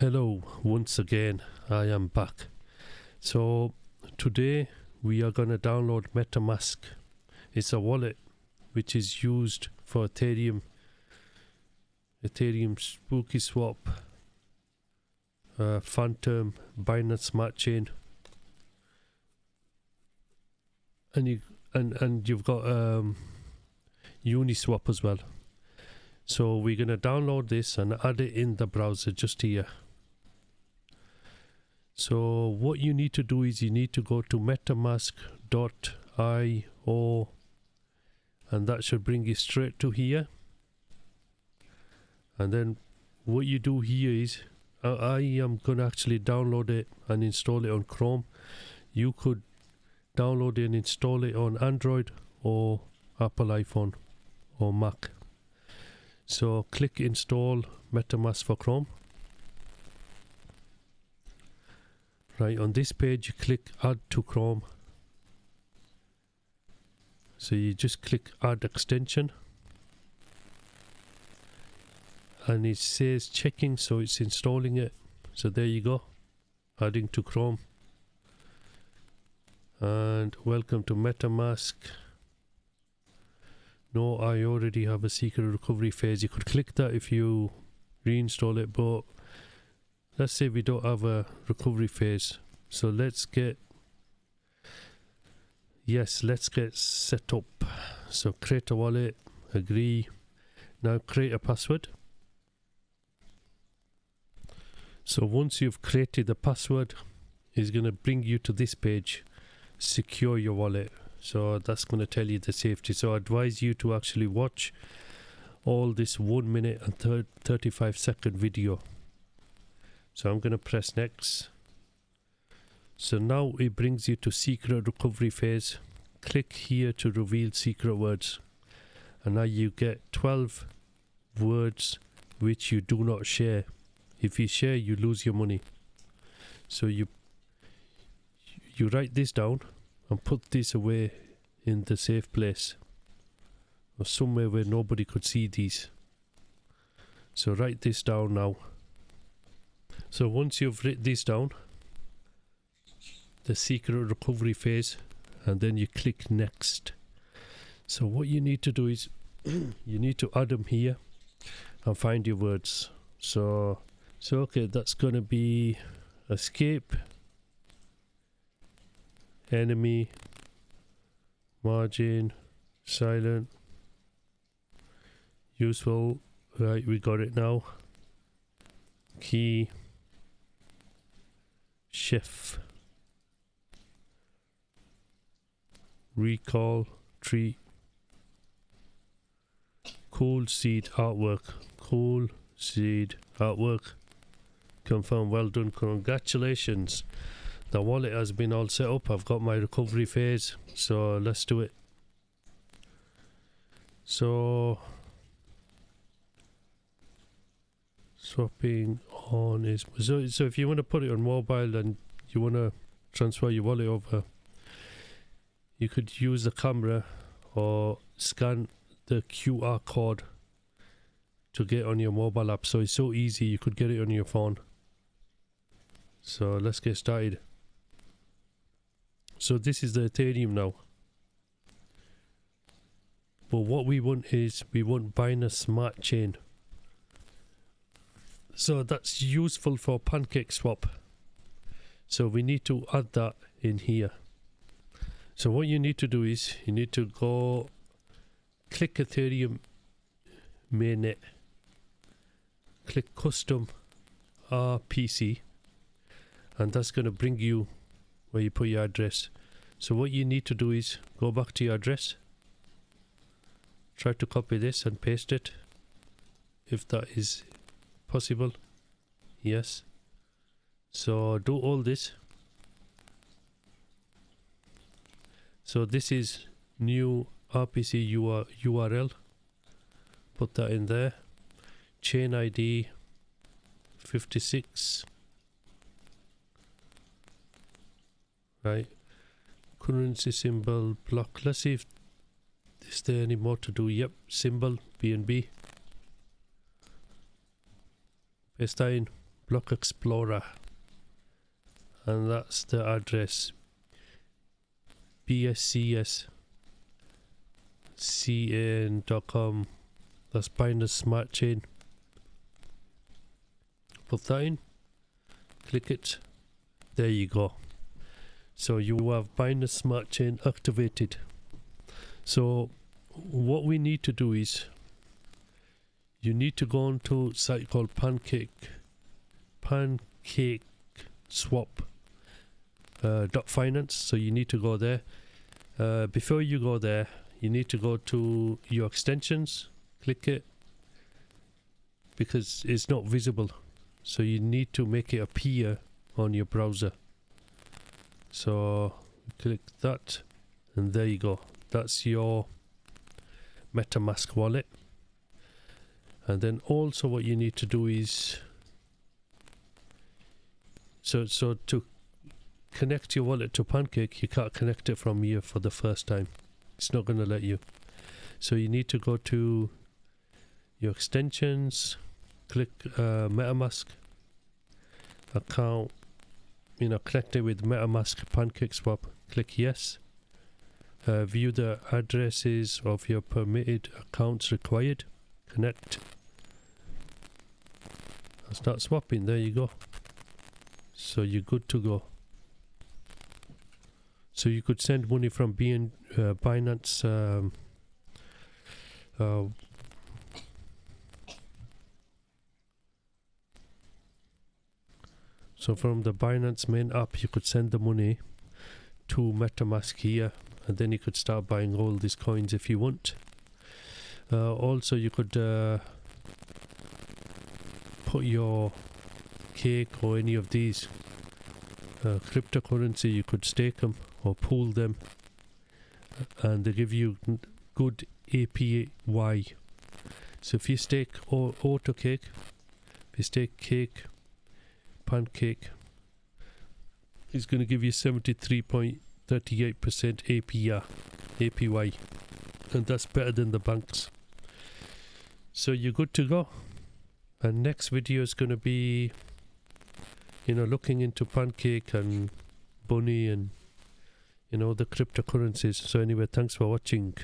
Hello, once again, I am back. So today we are going to download Metamask. It's a wallet which is used for Ethereum Spooky Swap, Phantom, Binance Smart Chain, and you've got Uniswap as well. So we're going to download this and add it in the browser just here. So what you need to do is you need to go to metamask.io and that should bring you straight to here. And then what you do here is I am going to actually download it and install it on Chrome. You could download it and install it on Android or Apple iPhone or Mac. So click install Metamask for Chrome. Right, on this page you click add to Chrome. So you just click add extension. And it says checking, so it's installing it. So there you go, adding to Chrome. And welcome to Metamask. No, I already have a secret recovery phase. You could click that if you reinstall it, but let's say we don't have a recovery phase. So let's get set up. So create a wallet, agree. Now create a password. So once you've created the password, it's going to bring you to this page, secure your wallet. So that's going to tell you the safety. So I advise you to actually watch all this 1 minute and 35-second video. So I'm going to press next. So now it brings you to secret recovery phase. Click here to reveal secret words. And now you get 12 words which you do not share. If you share, you lose your money. So you write this down and put this away in the safe place or somewhere where nobody could see these. So write this down now. So once you've written this down, the secret recovery phase, and then you click next. So what you need to do is you need to add them here and find your words. So okay, that's going to be escape, enemy, margin, silent, useful. Right, we got it now. Key, chef, recall, tree, cool seed artwork, confirm. Well done, congratulations, the wallet has been all set up. I've got my recovery phase, so let's do it. So swapping on is so if you want to put it on mobile and you want to transfer your wallet over, you could use the camera or scan the QR code to get on your mobile app. So it's so easy, you could get it on your phone. So let's get started. So this is the Ethereum now, but what we want is we want Binance Smart Chain. So that's useful for Pancake Swap. So we need to add that in here. So what you need to do is you need to go click Ethereum mainnet, click custom RPC, and that's going to bring you where you put your address. So what you need to do is go back to your address, try to copy this and paste it if that is possible. Yes. So do all this. So this is new RPC URL. Put that in there. ChainID 56. Right. Currency symbol block. Let's see if is there any more to do. Yep. Symbol BNB. Paste that in. Block Explorer, and that's the address bscscan.com. that's Binance Smart Chain. Put that in, click it, there you go. So you have Binance Smart Chain activated. So what we need to do is, you need to go on to a site called Pancake Swap .finance. So you need to go there. Before you go there, you need to go to your extensions, click it, because it's not visible. So you need to make it appear on your browser. So click that, and there you go. That's your Metamask wallet. And then also what you need to do is, so to connect your wallet to Pancake, you can't connect it from here for the first time. It's not going to let you. So you need to go to your extensions, click Metamask account, connect it with Metamask Pancake Swap, click yes. View the addresses of your permitted accounts required, connect, and start swapping. There you go. So you're good to go. So you could send money from Binance so from the Binance main app, you could send the money to Metamask here, and then you could start buying all these coins if you want. Also you could put your cake or any of these cryptocurrency, you could stake them or pool them, and they give you good APY. So if you stake auto cake, if you stake cake, Pancake is going to give you 73.38% APY, and that's better than the banks. So you're good to go. And next video is going to be, looking into Pancake and Bunny and the cryptocurrencies. So anyway, thanks for watching.